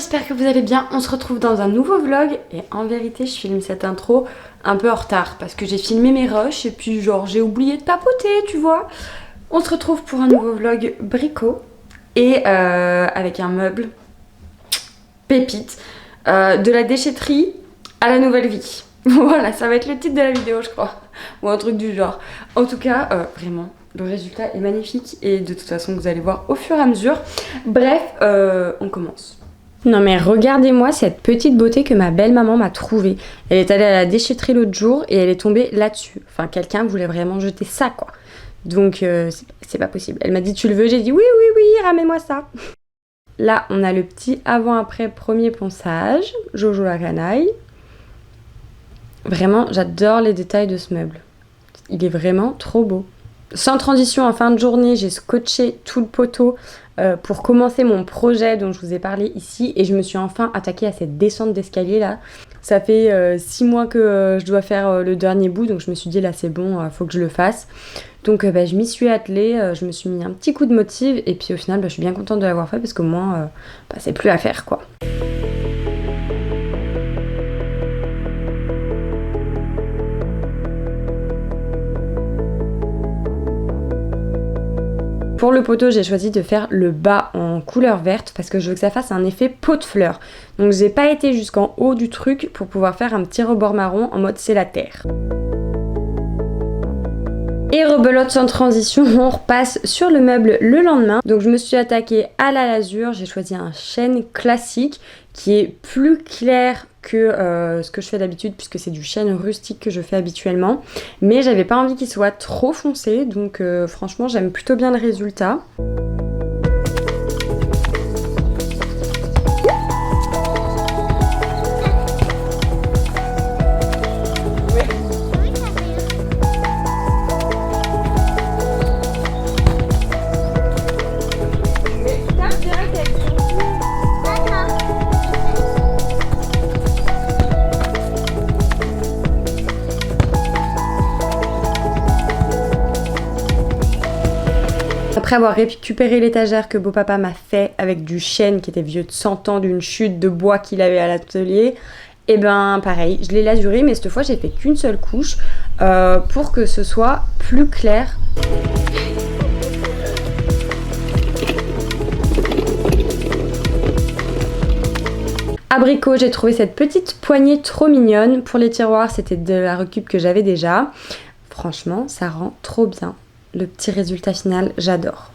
j'espère que vous allez bien. On se retrouve dans un nouveau vlog et en vérité je filme cette intro un peu en retard parce que j'ai filmé mes rushs et puis genre j'ai oublié de papoter, tu vois. On se retrouve pour un nouveau vlog brico et avec un meuble pépite de la déchetterie à la nouvelle vie. Voilà, ça va être le titre de la vidéo je crois, ou un truc du genre. En tout cas, vraiment, le résultat est magnifique et de toute façon vous allez voir au fur et à mesure. Bref, on commence. Non mais regardez-moi cette petite beauté que ma belle-maman m'a trouvée. Elle est allée à la déchetterie l'autre jour et elle est tombée là-dessus. Enfin, quelqu'un voulait vraiment jeter ça quoi. Donc c'est pas possible. Elle m'a dit tu le veux? J'ai dit oui, oui, oui, ramène-moi ça. Là, on a le petit avant-après premier ponçage. Jojo la canaille. Vraiment, j'adore les détails de ce meuble. Il est vraiment trop beau. Sans transition, en fin de journée, j'ai scotché tout le poteau pour commencer mon projet dont je vous ai parlé ici. Et je me suis enfin attaquée à cette descente d'escalier là. Ça fait 6 mois que je dois faire le dernier bout. Donc je me suis dit là c'est bon, faut que je le fasse. Donc je m'y suis attelée, je me suis mis un petit coup de motive. Et puis au final, je suis bien contente de l'avoir fait parce qu'au moins, c'est plus à faire quoi. Pour le poteau, j'ai choisi de faire le bas en couleur verte parce que je veux que ça fasse un effet pot de fleurs. Donc j'ai pas été jusqu'en haut du truc pour pouvoir faire un petit rebord marron en mode c'est la terre. Et rebelote sans transition, on repasse sur le meuble le lendemain. Donc je me suis attaquée à la lasure, j'ai choisi un chêne classique qui est plus clair que ce que je fais d'habitude puisque c'est du chêne rustique que je fais habituellement. Mais j'avais pas envie qu'il soit trop foncé, donc franchement j'aime plutôt bien le résultat. Après avoir récupéré l'étagère que beau-papa m'a fait avec du chêne qui était vieux de 100 ans d'une chute de bois qu'il avait à l'atelier, et ben pareil, je l'ai lasuré mais cette fois j'ai fait qu'une seule couche pour que ce soit plus clair. Abricot, j'ai trouvé cette petite poignée trop mignonne. Pour les tiroirs, c'était de la récup que j'avais déjà. Franchement, ça rend trop bien. Le petit résultat final, j'adore.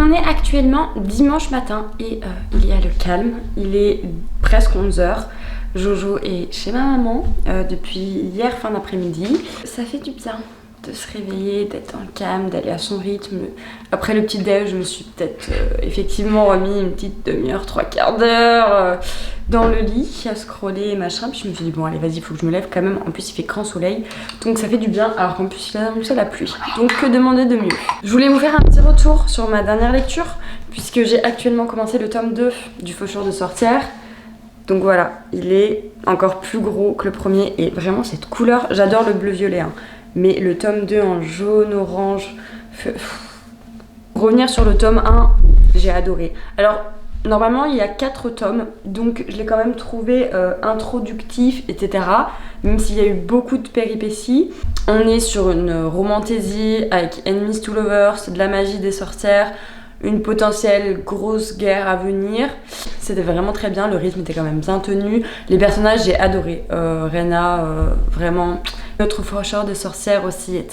On est actuellement dimanche matin et il y a le calme, il est presque 11h. Jojo est chez ma maman depuis hier fin d'après-midi. Ça fait du bien de se réveiller, d'être dans le calme, d'aller à son rythme. Après le petit déj, je me suis peut-être effectivement remis une petite demi-heure, 3/4 d'heure dans le lit à scroller et machin. Puis je me suis dit bon allez vas-y, il faut que je me lève quand même. En plus il fait grand soleil, donc ça fait du bien. Alors qu'en plus il a annoncé la pluie, donc que demander de mieux. Je voulais vous faire un petit retour sur ma dernière lecture puisque j'ai actuellement commencé le tome 2 du Faucheur de sorcières. Donc voilà, il est encore plus gros que le premier et vraiment cette couleur, j'adore le bleu-violet hein. Mais le tome 2 en jaune, orange... Revenir sur le tome 1, j'ai adoré. Alors, normalement, il y a 4 tomes, donc je l'ai quand même trouvé introductif, etc. Même s'il y a eu beaucoup de péripéties. On est sur une romantaisie avec enemies to lovers, de la magie des sorcières, une potentielle grosse guerre à venir. C'était vraiment très bien, le rythme était quand même bien tenu. Les personnages, j'ai adoré. Rena, vraiment... Notre Faucheur de sorcières aussi est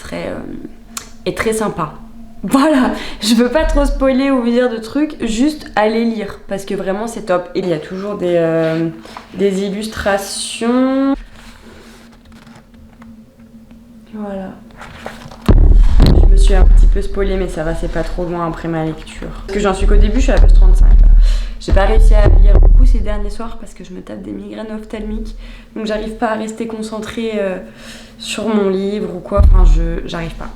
très sympa. Voilà, je veux pas trop spoiler ou vous dire de trucs, juste allez lire parce que vraiment c'est top. Et il y a toujours des illustrations. Voilà. Je me suis un petit peu spoilée mais ça va, c'est pas trop loin après ma lecture. Parce que j'en suis qu'au début, je suis à la page 35. J'ai pas réussi à lire beaucoup ces derniers soir parce que je me tape des migraines ophtalmiques. Donc j'arrive pas à rester concentrée sur mon livre ou quoi, enfin j'arrive pas.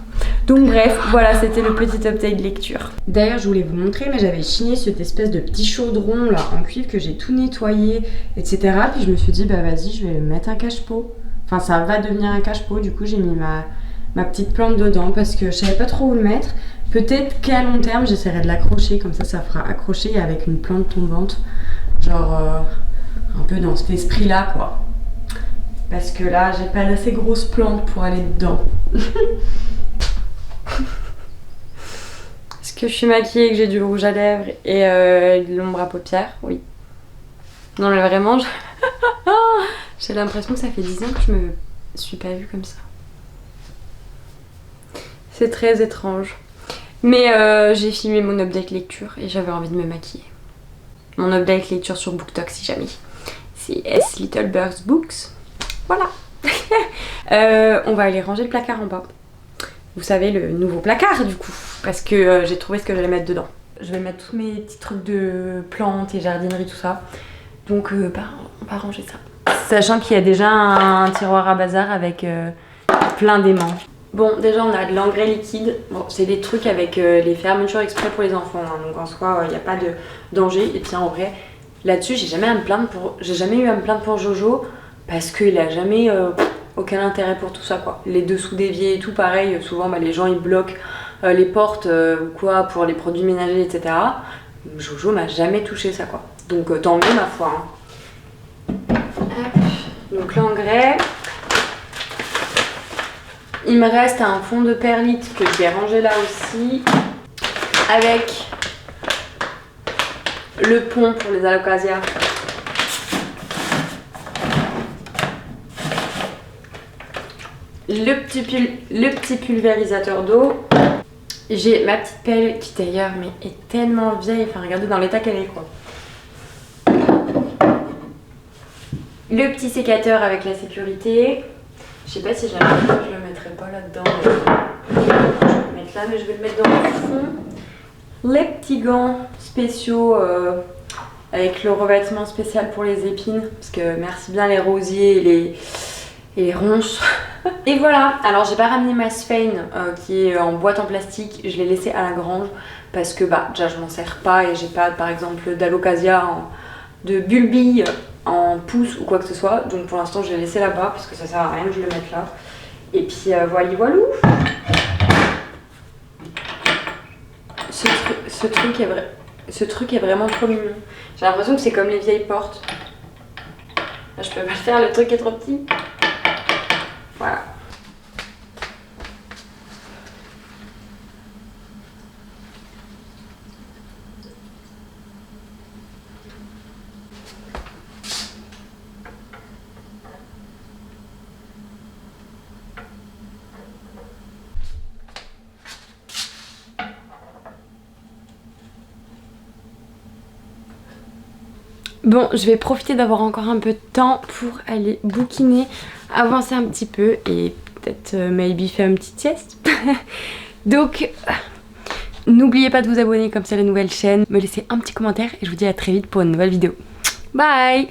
Donc bref, voilà, c'était le petit update lecture. D'ailleurs, je voulais vous montrer, mais j'avais chiné cette espèce de petit chaudron là en cuivre que j'ai tout nettoyé, etc. Puis je me suis dit, bah vas-y, je vais mettre un cache-pot. Enfin, ça va devenir un cache-pot, du coup j'ai mis ma petite plante dedans parce que je savais pas trop où le mettre. Peut-être qu'à long terme, j'essaierai de l'accrocher, comme ça fera accrocher avec une plante tombante. Genre un peu dans cet esprit-là, quoi. Parce que là, j'ai pas d'assez grosse plante pour aller dedans. Est-ce que je suis maquillée et que j'ai du rouge à lèvres et de l'ombre à paupières? Oui. Non mais vraiment, j'ai l'impression que ça fait 10 ans que je me suis pas vue comme ça. C'est très étrange. Mais j'ai filmé mon update lecture et j'avais envie de me maquiller. Mon update lecture sur BookTok si jamais. C'est S Little Birds Books. Voilà. On va aller ranger le placard en bas. Vous savez, le nouveau placard du coup. Parce que j'ai trouvé ce que j'allais mettre dedans. Je vais mettre tous mes petits trucs de plantes et jardinerie, tout ça. Donc bah, on va ranger ça. Sachant qu'il y a déjà un tiroir à bazar avec plein d'aimants. Bon, déjà on a de l'engrais liquide. Bon, c'est des trucs avec les fermetures exprès pour les enfants, hein. Donc en soi, il n'y a pas de danger. Et puis en vrai, là-dessus, j'ai jamais eu à me plaindre pour Jojo parce qu'il a jamais aucun intérêt pour tout ça, quoi. Les dessous d'évier et tout, pareil. Souvent, bah, les gens ils bloquent les portes ou quoi pour les produits ménagers, etc. Jojo m'a jamais touché ça, quoi. Donc tant mieux, ma foi. Hein. Donc l'engrais. Il me reste un fond de perlite que je vais ranger là aussi, avec le pont pour les alocasias. Le petit pulvérisateur d'eau. J'ai ma petite pelle qui d'ailleurs mais est tellement vieille, enfin regardez dans l'état qu'elle est, quoi. Le petit sécateur avec la sécurité. Je sais pas si je le mettrai pas là-dedans. Je vais le mettre là, mais je vais le mettre dans le fond. Les petits gants spéciaux avec le revêtement spécial pour les épines. Parce que merci bien les rosiers et les ronces. Et voilà, alors j'ai pas ramené ma Sphane qui est en boîte en plastique. Je l'ai laissée à la grange parce que bah déjà je m'en sers pas et j'ai pas par exemple d'alocasia de bulbille en pouce ou quoi que ce soit, donc pour l'instant je l'ai laissé là-bas parce que ça sert à rien que je le mette là. Et puis voilà, voilou. Ce truc est vraiment trop mignon. J'ai l'impression que c'est comme les vieilles portes. Là, je peux pas le faire, le truc est trop petit. Voilà. Bon, je vais profiter d'avoir encore un peu de temps pour aller bouquiner, avancer un petit peu et peut-être maybe faire une petite sieste. Donc, n'oubliez pas de vous abonner comme c'est la nouvelle chaîne, me laisser un petit commentaire et je vous dis à très vite pour une nouvelle vidéo. Bye!